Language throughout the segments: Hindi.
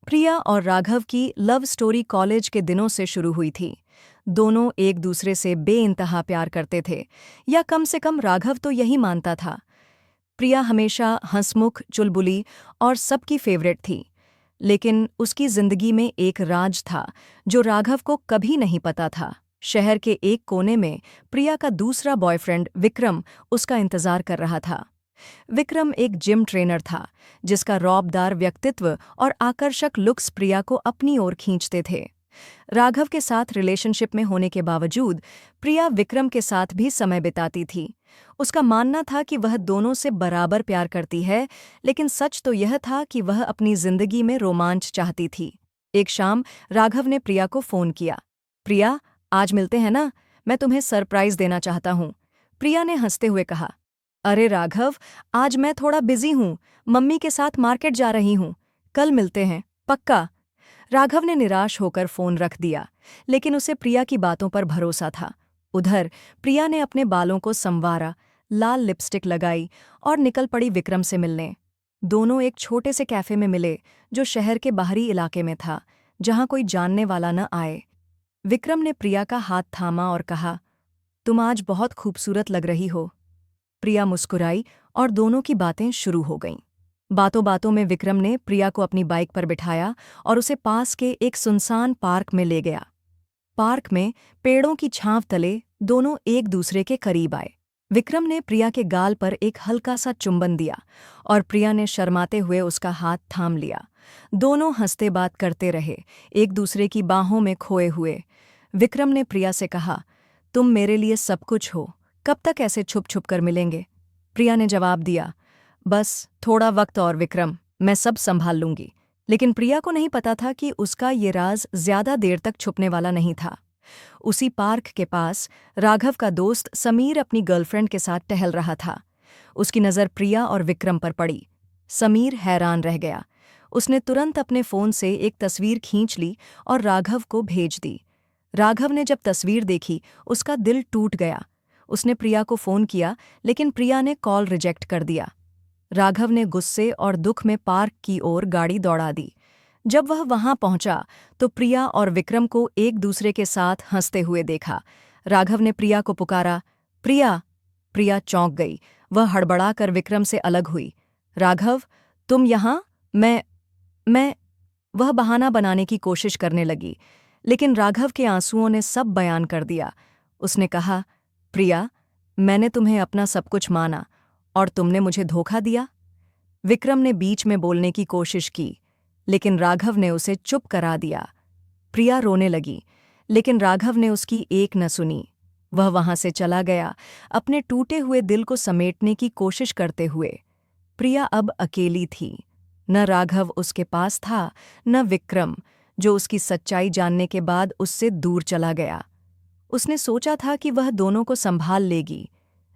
प्रिया और राघव की लव स्टोरी कॉलेज के दिनों से शुरू हुई थी। दोनों एक दूसरे से बेइंतहा प्यार करते थे, या कम से कम राघव तो यही मानता था। प्रिया हमेशा हंसमुख, चुलबुली और सबकी फेवरेट थी, लेकिन उसकी जिंदगी में एक राज था जो राघव को कभी नहीं पता था। शहर के एक कोने में प्रिया का दूसरा बॉयफ्रेंड विक्रम उसका इंतजार कर रहा था। विक्रम एक जिम ट्रेनर था, जिसका रौबदार व्यक्तित्व और आकर्षक लुक्स प्रिया को अपनी ओर खींचते थे। राघव के साथ रिलेशनशिप में होने के बावजूद प्रिया विक्रम के साथ भी समय बिताती थी। उसका मानना था कि वह दोनों से बराबर प्यार करती है, लेकिन सच तो यह था कि वह अपनी जिंदगी में रोमांच चाहती थी। एक शाम राघव ने प्रिया को फोन किया। प्रिया, आज मिलते हैं ना? मैं तुम्हें सरप्राइज देना चाहता हूँ। प्रिया ने हंसते हुए कहा। अरे राघव, आज मैं थोड़ा बिजी हूँ, मम्मी के साथ मार्केट जा रही हूँ। कल मिलते हैं, पक्का? राघव ने निराश होकर फोन रख दिया, लेकिन उसे प्रिया की बातों पर भरोसा था। उधर प्रिया ने अपने बालों को संवारा, लाल लिपस्टिक लगाई और निकल पड़ी विक्रम से मिलने। दोनों एक छोटे से कैफे में मिले, जो शहर के बाहरी इलाके में था, जहां कोई जानने वाला न आए। विक्रम ने प्रिया का हाथ थामा और कहा, तुम आज बहुत खूबसूरत लग रही हो। प्रिया मुस्कुराई और दोनों की बातें शुरू हो गईं। बातों बातों में विक्रम ने प्रिया को अपनी बाइक पर बिठाया और उसे पास के एक सुनसान पार्क में ले गया। पार्क में पेड़ों की छांव तले दोनों एक दूसरे के करीब आए। विक्रम ने प्रिया के गाल पर एक हल्का सा चुंबन दिया और प्रिया ने शर्माते हुए उसका हाथ थाम लिया। दोनों हंसते बात करते रहे, एक दूसरे की बाहों में खोए हुए। विक्रम ने प्रिया से कहा, तुम मेरे लिए सब कुछ हो, कब तक ऐसे छुप छुप कर मिलेंगे? प्रिया ने जवाब दिया, बस थोड़ा वक्त और विक्रम, मैं सब संभाल लूंगी। लेकिन प्रिया को नहीं पता था कि उसका ये राज ज्यादा देर तक छुपने वाला नहीं था। उसी पार्क के पास राघव का दोस्त समीर अपनी गर्लफ्रेंड के साथ टहल रहा था। उसकी नज़र प्रिया और विक्रम पर पड़ी। समीर हैरान रह गया। उसने तुरंत अपने फ़ोन से एक तस्वीर खींच ली और राघव को भेज दी। राघव ने जब तस्वीर देखी, उसका दिल टूट गया। उसने प्रिया को फ़ोन किया, लेकिन प्रिया ने कॉल रिजेक्ट कर दिया। राघव ने गुस्से और दुख में पार्क की ओर गाड़ी दौड़ा दी। जब वह वहां पहुंचा तो प्रिया और विक्रम को एक दूसरे के साथ हंसते हुए देखा। राघव ने प्रिया को पुकारा, प्रिया। प्रिया चौंक गई। वह हड़बड़ाकर विक्रम से अलग हुई। राघव, तुम यहाँ? मैं वह बहाना बनाने की कोशिश करने लगी, लेकिन राघव के आंसुओं ने सब बयान कर दिया। उसने कहा, प्रिया, मैंने तुम्हें अपना सब कुछ माना और तुमने मुझे धोखा दिया। विक्रम ने बीच में बोलने की कोशिश की, लेकिन राघव ने उसे चुप करा दिया। प्रिया रोने लगी, लेकिन राघव ने उसकी एक न सुनी। वह वहां से चला गया, अपने टूटे हुए दिल को समेटने की कोशिश करते हुए। प्रिया अब अकेली थी। न राघव उसके पास था, न विक्रम, जो उसकी सच्चाई जानने के बाद उससे दूर चला गया। उसने सोचा था कि वह दोनों को संभाल लेगी,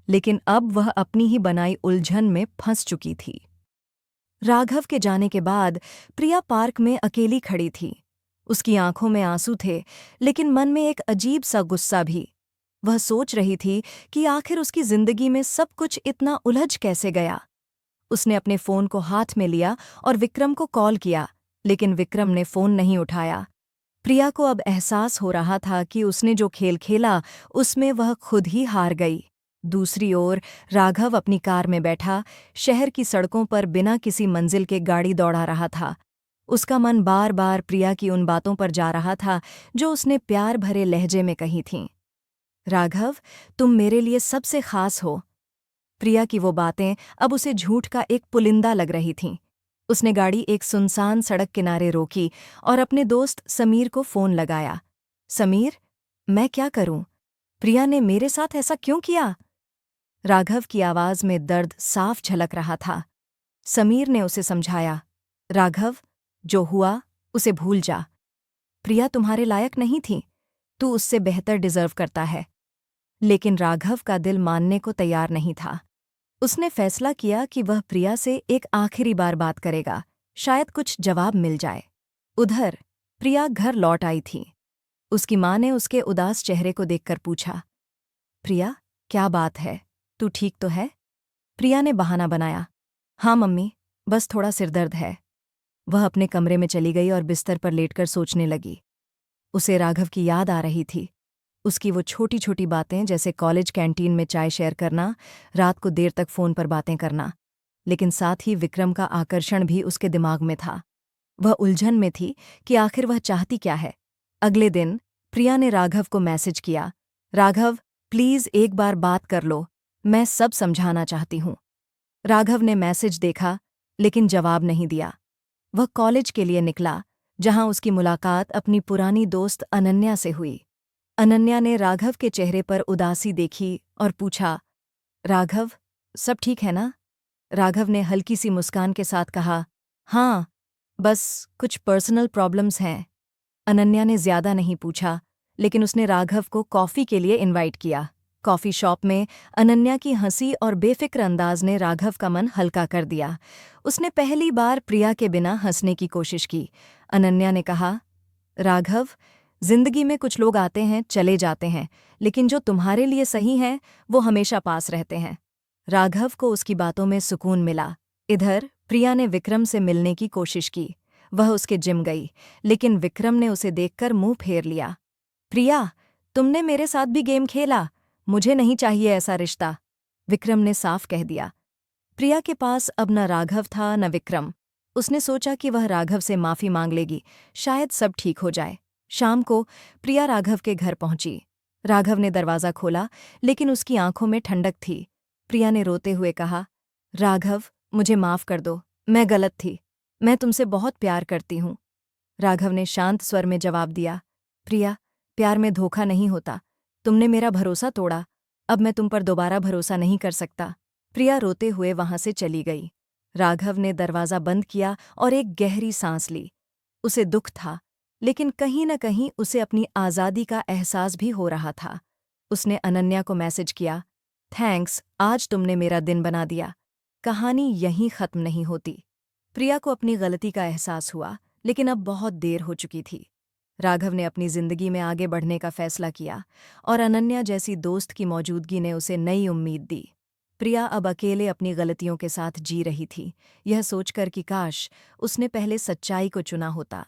लेकिन अब वह अपनी ही बनाई उलझन में फंस चुकी थी। राघव के जाने के बाद प्रिया पार्क में अकेली खड़ी थी। उसकी आंखों में आंसू थे, लेकिन मन में एक अजीब सा गुस्सा भी। वह सोच रही थी कि आखिर उसकी जिंदगी में सब कुछ इतना उलझ कैसे गया। उसने अपने फोन को हाथ में लिया और विक्रम को कॉल किया, लेकिन विक्रम ने फोन नहीं उठाया। प्रिया को अब एहसास हो रहा था कि उसने जो खेल खेला, उसमें वह खुद ही हार गई। दूसरी ओर राघव अपनी कार में बैठा शहर की सड़कों पर बिना किसी मंजिल के गाड़ी दौड़ा रहा था। उसका मन बार बार प्रिया की उन बातों पर जा रहा था जो उसने प्यार भरे लहजे में कही थीं। राघव, तुम मेरे लिए सबसे खास हो। प्रिया की वो बातें अब उसे झूठ का एक पुलिंदा लग रही थीं। उसने गाड़ी एक सुनसान सड़क किनारे रोकी और अपने दोस्त समीर को फोन लगाया। समीर, मैं क्या करूं? प्रिया ने मेरे साथ ऐसा क्यों किया? राघव की आवाज में दर्द साफ झलक रहा था। समीर ने उसे समझाया, राघव, जो हुआ उसे भूल जा। प्रिया तुम्हारे लायक नहीं थी, तू उससे बेहतर डिजर्व करता है। लेकिन राघव का दिल मानने को तैयार नहीं था। उसने फैसला किया कि वह प्रिया से एक आखिरी बार बात करेगा, शायद कुछ जवाब मिल जाए। उधर प्रिया घर लौट आई थी। उसकी माँ ने उसके उदास चेहरे को देखकर पूछा, प्रिया, क्या बात है, तू ठीक तो है? प्रिया ने बहाना बनाया, हाँ मम्मी, बस थोड़ा सिरदर्द है। वह अपने कमरे में चली गई और बिस्तर पर लेटकर सोचने लगी। उसे राघव की याद आ रही थी। उसकी वो छोटी छोटी बातें, जैसे कॉलेज कैंटीन में चाय शेयर करना, रात को देर तक फ़ोन पर बातें करना। लेकिन साथ ही विक्रम का आकर्षण भी उसके दिमाग में था। वह उलझन में थी कि आखिर वह चाहती क्या है। अगले दिन प्रिया ने राघव को मैसेज किया, राघव, प्लीज़ एक बार बात कर लो, मैं सब समझाना चाहती हूँ। राघव ने मैसेज देखा, लेकिन जवाब नहीं दिया। वह कॉलेज के लिए निकला, जहां उसकी मुलाकात अपनी पुरानी दोस्त अनन्या से हुई। अनन्या ने राघव के चेहरे पर उदासी देखी और पूछा, राघव, सब ठीक है ना? राघव ने हल्की सी मुस्कान के साथ कहा, हाँ, बस कुछ पर्सनल प्रॉब्लम्स हैं। अनन्या ने ज्यादा नहीं पूछा, लेकिन उसने राघव को कॉफ़ी के लिए इनवाइट किया। कॉफ़ी शॉप में अनन्या की हंसी और बेफिक्र अंदाज ने राघव का मन हल्का कर दिया। उसने पहली बार प्रिया के बिना हंसने की कोशिश की। अनन्या ने कहा, राघव, जिंदगी में कुछ लोग आते हैं, चले जाते हैं, लेकिन जो तुम्हारे लिए सही हैं, वो हमेशा पास रहते हैं। राघव को उसकी बातों में सुकून मिला। इधर प्रिया ने विक्रम से मिलने की कोशिश की। वह उसके जिम गई, लेकिन विक्रम ने उसे देखकर मुंह फेर लिया। प्रिया, तुमने मेरे साथ भी गेम खेला, मुझे नहीं चाहिए ऐसा रिश्ता, विक्रम ने साफ कह दिया। प्रिया के पास अब न राघव था न विक्रम। उसने सोचा कि वह राघव से माफी मांग लेगी, शायद सब ठीक हो जाए। शाम को प्रिया राघव के घर पहुंची। राघव ने दरवाज़ा खोला, लेकिन उसकी आंखों में ठंडक थी। प्रिया ने रोते हुए कहा, राघव, मुझे माफ कर दो, मैं गलत थी, मैं तुमसे बहुत प्यार करती हूँ। राघव ने शांत स्वर में जवाब दिया, प्रिया, प्यार में धोखा नहीं होता, तुमने मेरा भरोसा तोड़ा, अब मैं तुम पर दोबारा भरोसा नहीं कर सकता। प्रिया रोते हुए वहां से चली गई। राघव ने दरवाज़ा बंद किया और एक गहरी सांस ली। उसे दुख था, लेकिन कहीं न कहीं उसे अपनी आज़ादी का एहसास भी हो रहा था। उसने अनन्या को मैसेज किया, थैंक्स, आज तुमने मेरा दिन बना दिया। कहानी यहीं ख़त्म नहीं होती। प्रिया को अपनी गलती का एहसास हुआ, लेकिन अब बहुत देर हो चुकी थी। राघव ने अपनी जिंदगी में आगे बढ़ने का फैसला किया, और अनन्या जैसी दोस्त की मौजूदगी ने उसे नई उम्मीद दी। प्रिया अब अकेले अपनी गलतियों के साथ जी रही थी, यह सोचकर कि काश उसने पहले सच्चाई को चुना होता।